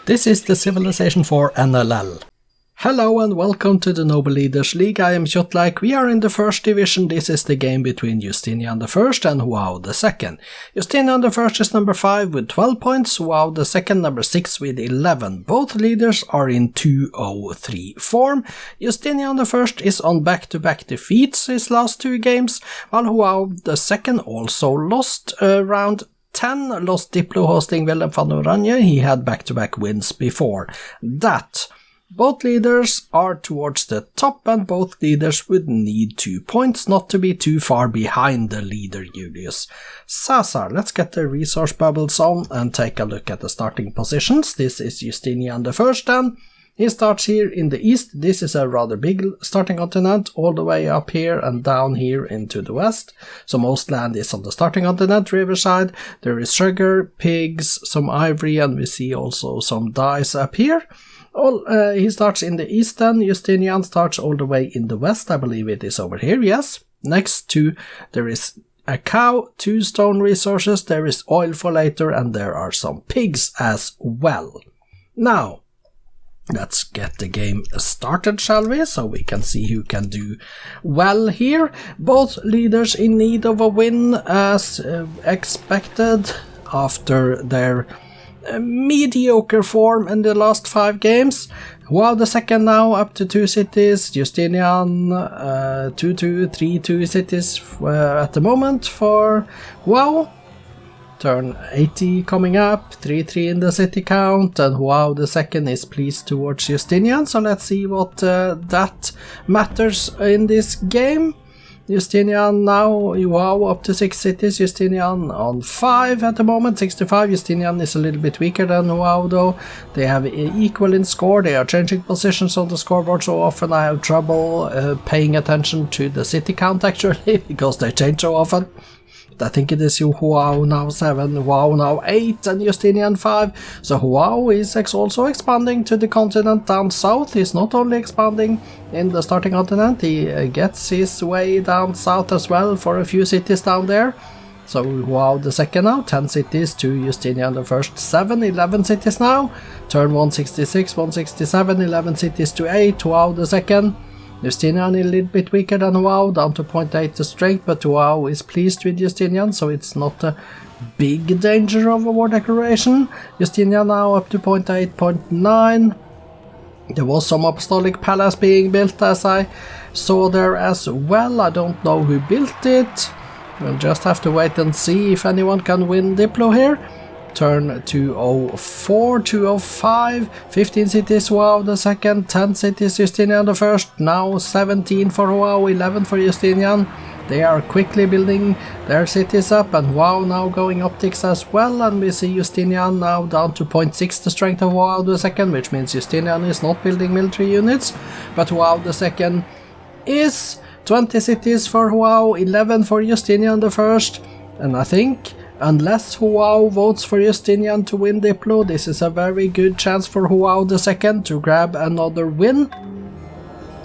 This is the Civilization 4 NLL. Hello and welcome to the Noble Leaders League. I am Kjotleik. We are in the first division. This is the game between Justinian I and Joao II. Justinian I is number 5 with 12 points, Joao II number 6 with 11. Both leaders are in 2-0-3 form. Justinian I is on back-to-back defeats his last two games, while Joao II also lost round 10, lost Diplo hosting Willem van Oranje. He had back-to-back wins before that. Both leaders are towards the top and both leaders would need 2 points not to be too far behind the leader Julius Caesar. Let's get the resource bubbles on and take a look at the starting positions. This is Justinian I then. He starts here in the east. This is a rather big starting continent, all the way up here and down here into the west. So most land is on the starting continent, riverside. There is sugar, pigs, some ivory, and we see also some dyes up here. He starts in the east then. Justinian starts all the way in the west. I believe it is over here, yes. Next to, there is a cow, 2 stone resources, there is oil for later, and there are some pigs as well. Now, let's get the game started, shall we? So we can see who can do well here. Both leaders in need of a win as expected after their mediocre form in the last 5 games. Joao II now up to 2 cities, Justinian 2-2, 3-2 cities at the moment for Joao. Turn 80 coming up, 3-3 in the city count, and Joao II is pleased towards Justinian, so let's see what that matters in this game. Justinian now, Joao up to 6 cities, Justinian on 5 at the moment, 65. Justinian is a little bit weaker than Joao though. They have equal in score, they are changing positions on the scoreboard so often I have trouble paying attention to the city count actually, because they change so often. I think it is Joao now 7, Joao now 8 and Justinian 5. So Joao is also expanding to the continent down south. He's not only expanding in the starting continent, he gets his way down south as well for a few cities down there. So Joao II now, 10 cities to Justinian I, 7, 11 cities now. Turn 166, 167, 11 cities to 8, Joao II. Justinian is a little bit weaker than Joao, down to 0.8 the strength, but Joao is pleased with Justinian, so it's not a big danger of a war declaration. Justinian now up to 0.8, 0.9. There was some apostolic palace being built as I saw there as well. I don't know who built it. We'll just have to wait and see if anyone can win Diplo here. Turn 204, 205, 15 cities Joao II, 10 cities Justinian I, now 17 for Joao, 11 for Justinian. They are quickly building their cities up, and Joao now going optics as well, and we see Justinian now down to 0.6 the strength of Joao II, which means Justinian is not building military units, but Joao II is 20 cities for Joao, 11 for Justinian I, and I think unless Joao votes for Justinian to win Diplo, this is a very good chance for Joao II to grab another win.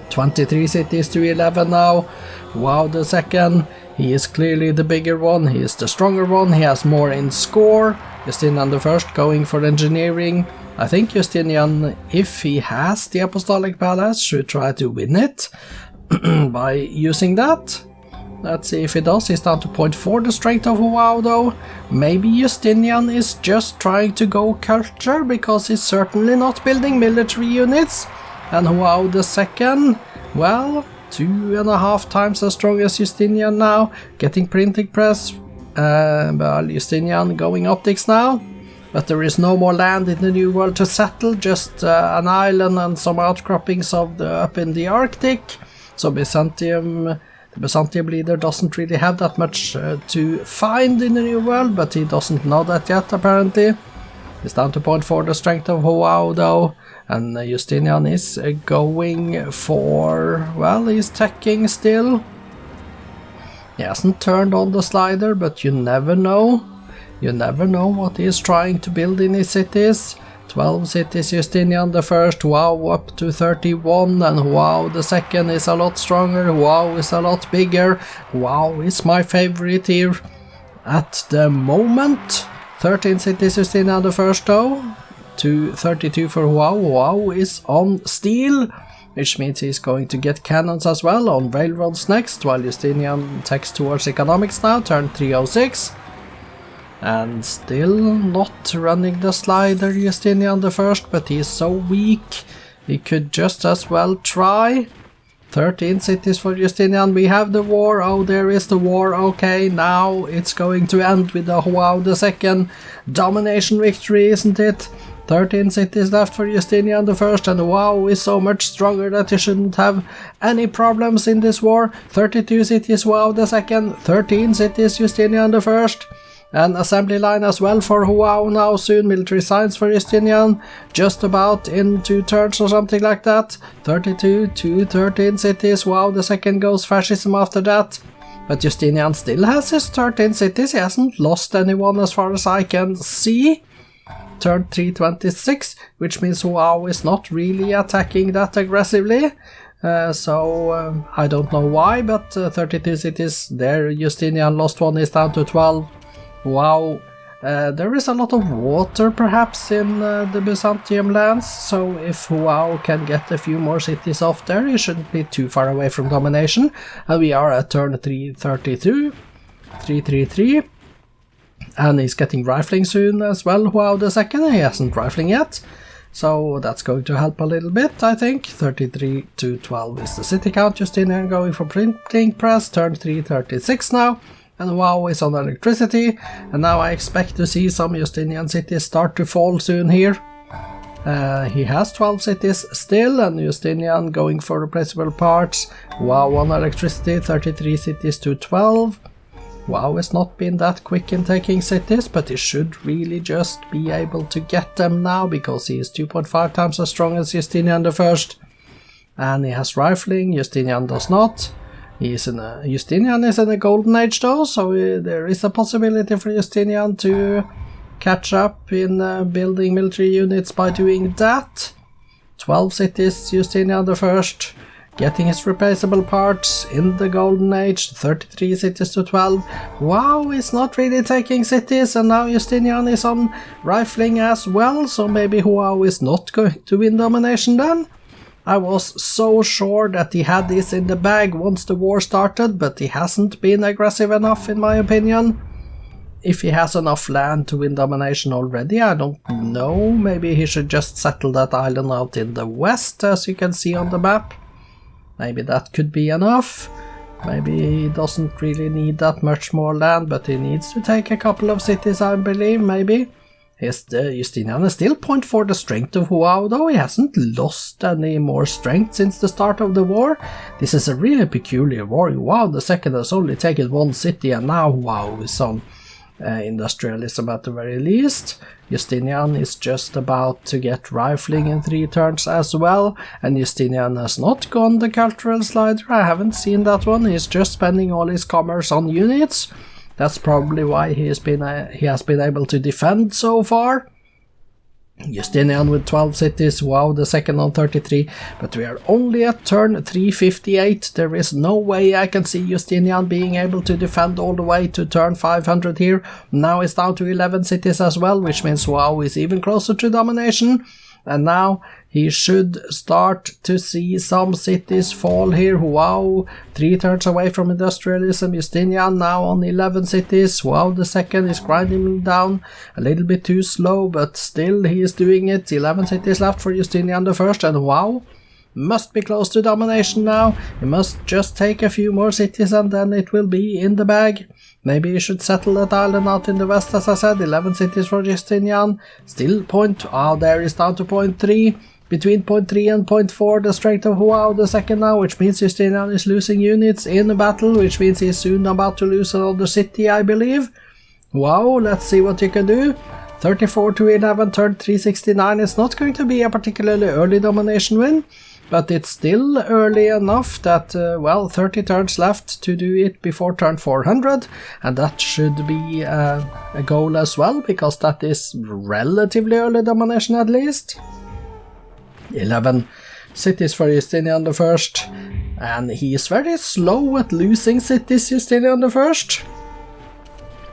23 cities to 11 now. Joao II, he is clearly the bigger one, he is the stronger one, he has more in score. Justinian I going for engineering. I think Justinian, if he has the Apostolic Palace, should try to win it by using that. Let's see if he does. He's down to 0.4 the strength of Joao though. Maybe Justinian is just trying to go culture, because he's certainly not building military units. And Joao II, well, 2.5 times as strong as Justinian now, getting printing press. Well, Justinian going optics now. But there is no more land in the New World to settle, just an island and some outcroppings of up in the Arctic. So Byzantium... The Byzantium leader doesn't really have that much to find in the New World, but he doesn't know that yet apparently. He's down to 0.4 the strength of Joao though, and Justinian is going for, well, he's teching still. He hasn't turned on the slider, but you never know. You never know what he is trying to build in his cities. 12 cities Justinian I, Joao up to 31, and Joao II is a lot stronger, Joao is a lot bigger. Joao is my favorite here at the moment. 13 cities Justinian I though, to 32 for Joao. Joao is on steel, which means he's going to get cannons as well on railroads next, while Justinian takes towards economics now, turn 306. And still not running the slider, Justinian I, but he's so weak, he could just as well try. 13 cities for Justinian, we have the war, oh there is the war, okay, now it's going to end with the Joao II domination victory, isn't it? 13 cities left for Justinian I, and Joao is so much stronger that he shouldn't have any problems in this war. 32 cities Joao II, 13 cities Justinian I. An assembly line as well for Joao now soon, military science for Justinian, just about in 2 turns or something like that. 32 to 13 cities, Joao II goes fascism after that. But Justinian still has his 13 cities, he hasn't lost anyone as far as I can see. Turn 326, which means Joao is not really attacking that aggressively. So I don't know why, but 32 cities there, Justinian lost one, is down to 12. Wow, there is a lot of water perhaps in the Byzantium lands, so if Joao can get a few more cities off there, he shouldn't be too far away from domination. And we are at turn 332, 333, and he's getting rifling soon as well, Joao II, he hasn't rifling yet, so that's going to help a little bit, I think. 33 to 12 is the city count, Justinian going for printing press, turn 336 now. And Joao is on electricity, and now I expect to see some Justinian cities start to fall soon here. He has 12 cities still, and Justinian going for replaceable parts. Joao on electricity, 33 cities to 12. Joao has not been that quick in taking cities, but he should really just be able to get them now, because he is 2.5 times as strong as Justinian I. And he has rifling, Justinian does not. Justinian is in a golden age though, so there is a possibility for Justinian to catch up in building military units by doing that. 12 cities, Justinian I, getting his replaceable parts in the golden age, 33 cities to 12. Wow, he's not really taking cities, and now Justinian is on rifling as well, so maybe Joao is not going to win domination then. I was so sure that he had this in the bag once the war started, but he hasn't been aggressive enough in my opinion. If he has enough land to win domination already, I don't know, maybe he should just settle that island out in the west, as you can see on the map. Maybe that could be enough. Maybe he doesn't really need that much more land, but he needs to take a couple of cities, I believe, maybe. Justinian is still 0.4 the strength of Joao, though he hasn't lost any more strength since the start of the war. This is a really peculiar war. Joao II has only taken 1 city, and now Joao is on industrialism at the very least. Justinian is just about to get rifling in 3 turns as well, and Justinian has not gone the cultural slider, I haven't seen that one, he's just spending all his commerce on units. That's probably why he has been able to defend so far. Justinian with 12 cities, Joao II on 33, but we are only at turn 358. There is no way I can see Justinian being able to defend all the way to turn 500 here. Now it's down to 11 cities as well, which means Joao is even closer to domination. And now he should start to see some cities fall here. Joao 3 turns away from industrialism. Justinian now on 11 cities. Joao II is grinding down a little bit too slow, but still he is doing it. 11 cities left for Justinian I, and Joao must be close to domination now. He must just take a few more cities and then it will be in the bag. Maybe he should settle that island out in the west, as I said. 11 cities for Justinian. Still there is down to 0.3. Between 0.3 and 0.4 the strength of Joao II now, which means Justinian is losing units in the battle, which means he's soon about to lose another city, I believe. Wow, let's see what you can do. 34 to 11, turn 369 is not going to be a particularly early domination win, but it's still early enough that, 30 turns left to do it before turn 400, and that should be a goal as well, because that is relatively early domination at least. 11 cities for Justinian I, and he is very slow at losing cities, Justinian I.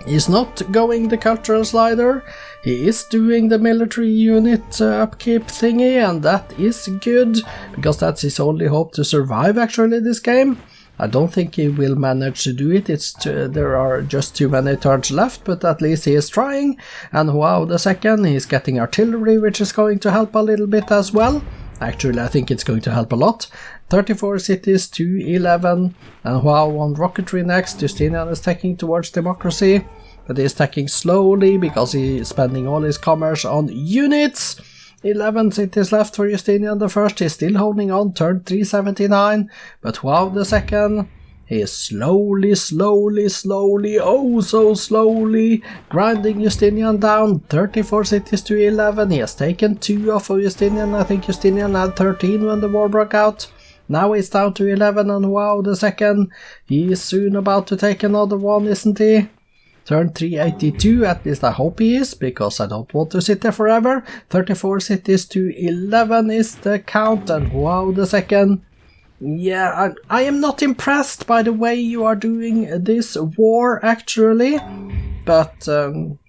He's not going the cultural slider, he is doing the military unit upkeep thingy, and that is good, because that's his only hope to survive actually this game. I don't think he will manage to do it, there are just too many turns left, but at least he is trying. And Joao II, he's getting artillery, which is going to help a little bit as well. Actually, I think it's going to help a lot. 34 cities to 11, and Joao on rocketry next. Justinian is taking towards democracy, but he's taking slowly because he's spending all his commerce on units. 11 cities left for Justinian I. He's still holding on, turn 379, but Joao II, he is slowly, oh so slowly, grinding Justinian down. 34 cities to 11, he has taken 2 off of Justinian. I think Justinian had 13 when the war broke out. Now it's down to 11, and Joao II, he is soon about to take another one, isn't he? Turn 382, at least I hope he is, because I don't want to sit there forever. 34 cities to 11 is the count, and Joao II. Yeah, I am not impressed by the way you are doing this war, actually, but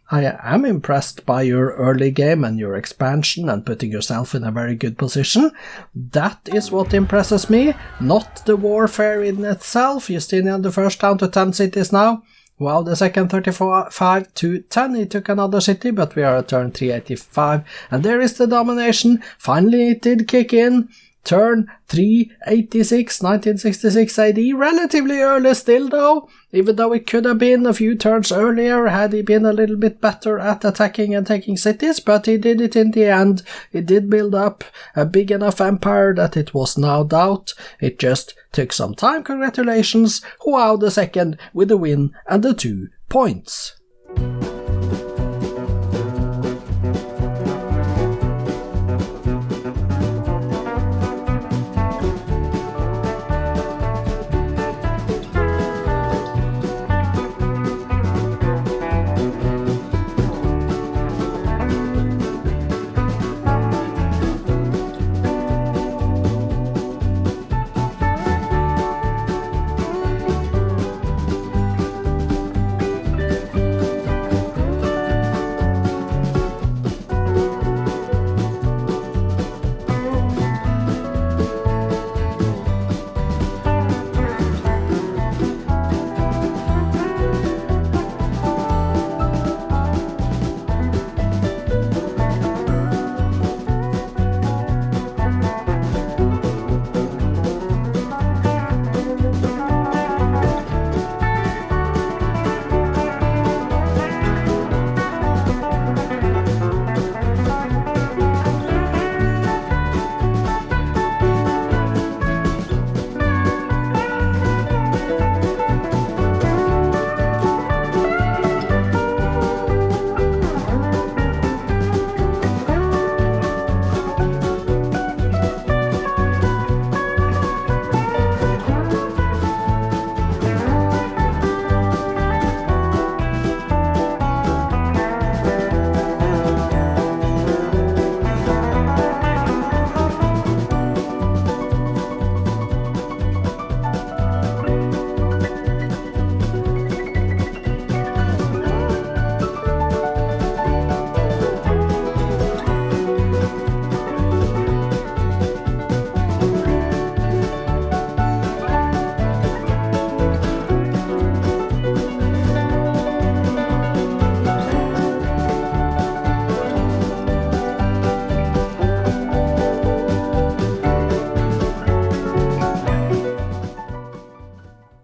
I am impressed by your early game and your expansion and putting yourself in a very good position. That is what impresses me, not the warfare in itself. Justinian I down to 10 cities now. Joao II 35 to 10, he took another city, but we are at turn 385, and there is the domination. Finally it did kick in. Turn 386, 1966 AD, relatively early still though, even though it could have been a few turns earlier had he been a little bit better at attacking and taking cities, but he did it in the end. He did build up a big enough empire that it was no doubt. It just took some time. Congratulations, Joao II with the win and the 2 points.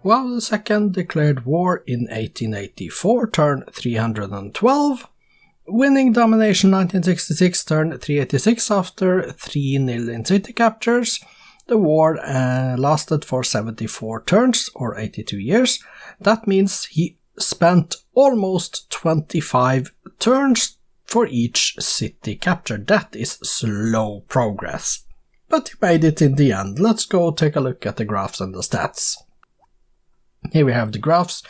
Joao II declared war in 1884, turn 312, winning domination 1966, turn 386 after 3-0 in city captures. The war lasted for 74 turns, or 82 years. That means he spent almost 25 turns for each city captured. That is slow progress. But he made it in the end. Let's go take a look at the graphs and the stats. Here we have the graphs.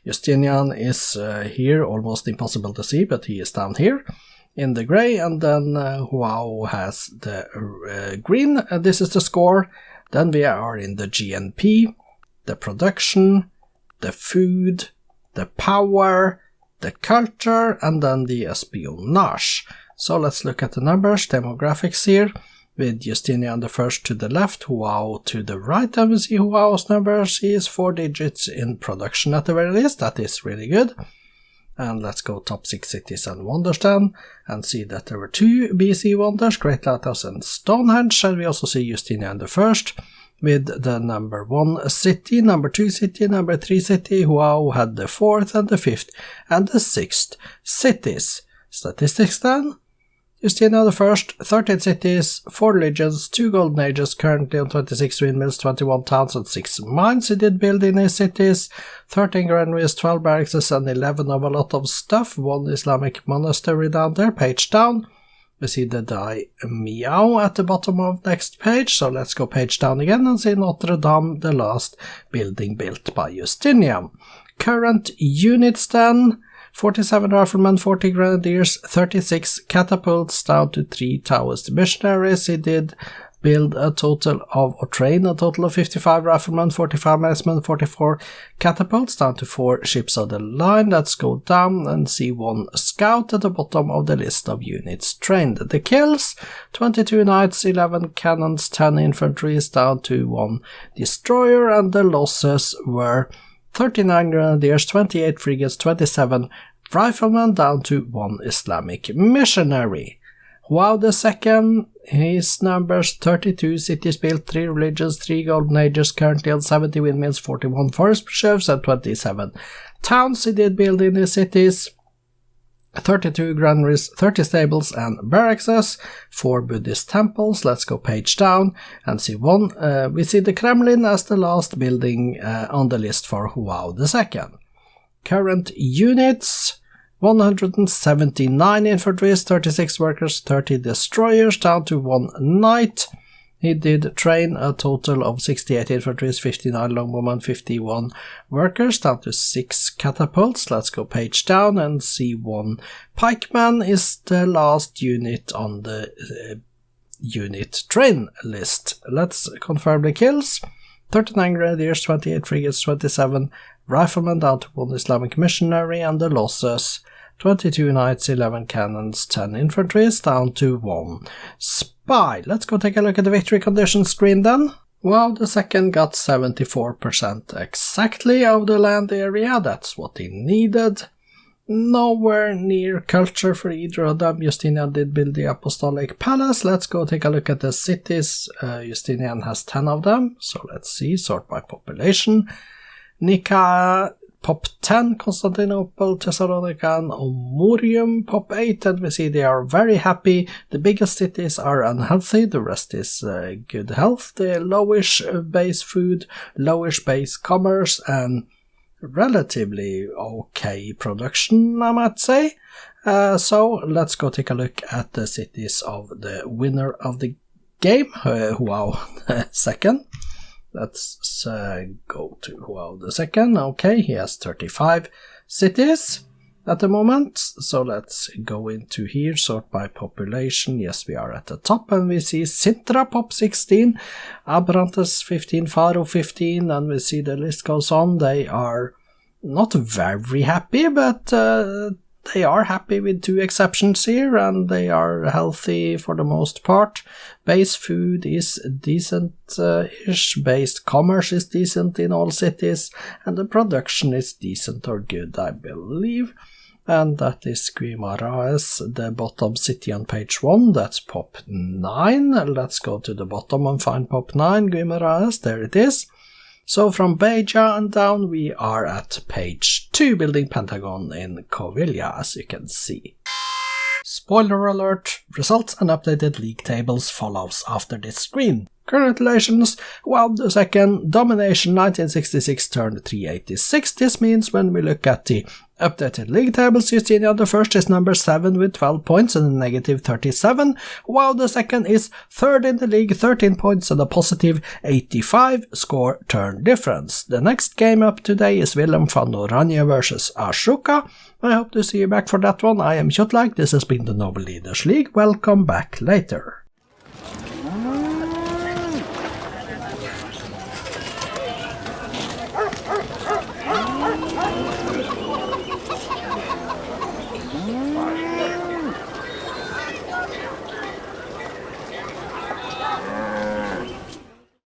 Justinian is here, almost impossible to see, but he is down here in the grey, and then Joao has the green. This is the score. Then we are in the GNP, the production, the food, the power, the culture, and then the espionage. So let's look at the numbers, demographics here, with Justinian I to the left, Joao to the right, and we see Joao's numbers. He is 4 digits in production at the very least. That is really good. And let's go top 6 cities and wonders then, and see that there were 2 BC wonders, Great Lighthouse and Stonehenge, and we also see Justinian I with the number 1 city, number 2 city, number 3 city. Joao had the 4th and the 5th and the 6th cities. Statistics then. Justinian I, 13 cities, 4 legions, 2 golden ages, currently on 26 windmills, 21 towns and 6 mines he did build in his cities, 13 granaries, 12 barracks and 11 of a lot of stuff, 1 Islamic monastery down there, page down. We see the die Meow at the bottom of next page, so let's go page down again and see Notre Dame, the last building built by Justinian. Current units then. 47 riflemen, 40 grenadiers, 36 catapults down to 3 Taoist missionaries. He did build a total of, or train a total of 55 riflemen, 45 marksmen, 44 catapults down to 4 ships of the line. Let's go down and see 1 scout at the bottom of the list of units trained. The kills, 22 knights, 11 cannons, 10 infantry down to 1 destroyer, and the losses were 39 grenadiers, 28 frigates, 27 riflemen down to 1 Islamic missionary. Joao II, his numbers 32 cities built, 3 religions, 3 golden ages, currently on 70 windmills, 41 forest preserves and 27 towns he did build in his cities. 32 granaries, 30 stables and barracks, 4 Buddhist temples. Let's go page down and see 1. We see the Kremlin as the last building on the list for Joao II. Current units, 179 infantry, 36 workers, 30 destroyers down to 1 knight. He did train a total of 68 infantry, 59 longbowmen, 51 workers, down to 6 catapults. Let's go page down and see 1 pikeman is the last unit on the unit train list. Let's confirm the kills. 39 grenadiers, 28 frigates, 27 riflemen down to 1 Islamic missionary, and the losses 22 knights, 11 cannons, 10 infantry down to 1 spy. Let's go take a look at the victory condition screen then. Joao II got 74% exactly of the land area, that's what he needed. Nowhere near culture for either of them. Justinian did build the Apostolic Palace. Let's go take a look at the cities. Justinian has 10 of them, so let's see, sort by population. Nicaea, pop 10, Constantinople, Thessalonica and Omorium, pop 8, and we see they are very happy. The biggest cities are unhealthy, the rest is good health. The lowish base food, lowish base commerce, and relatively okay production, I might say. So let's go take a look at the cities of the winner of the game, Joao II. Let's go to Joao II. Okay, he has 35 cities at the moment. So let's go into here, sort by population. Yes, we are at the top, and we see Sintra pop 16, Abrantes 15, Faro 15, and we see the list goes on. They are not very happy, but they are happy with 2 exceptions here, and they are healthy for the most part. Base food is decent-ish, base commerce is decent in all cities, and the production is decent or good, I believe. And that is Guimaraes, the bottom city on page 1, that's pop 9. Let's go to the bottom and find pop 9, Guimaraes, there it is. So from Beja and down we are at page 2, building Pentagon in Covilla, as you can see. Spoiler alert, results and updated league tables follows after this screen. Congratulations, Joao II, domination 1966 turned 386. This means when we look at the updated league tables, Justinian I is number 7 with 12 points and a negative 37. Joao II is 3rd in the league, 13 points and a positive 85 score turn difference. The next game up today is Willem van Oranje vs Ashoka. I hope to see you back for that one. I am Kjotleik, this has been the Noble Leaders League. Welcome back later.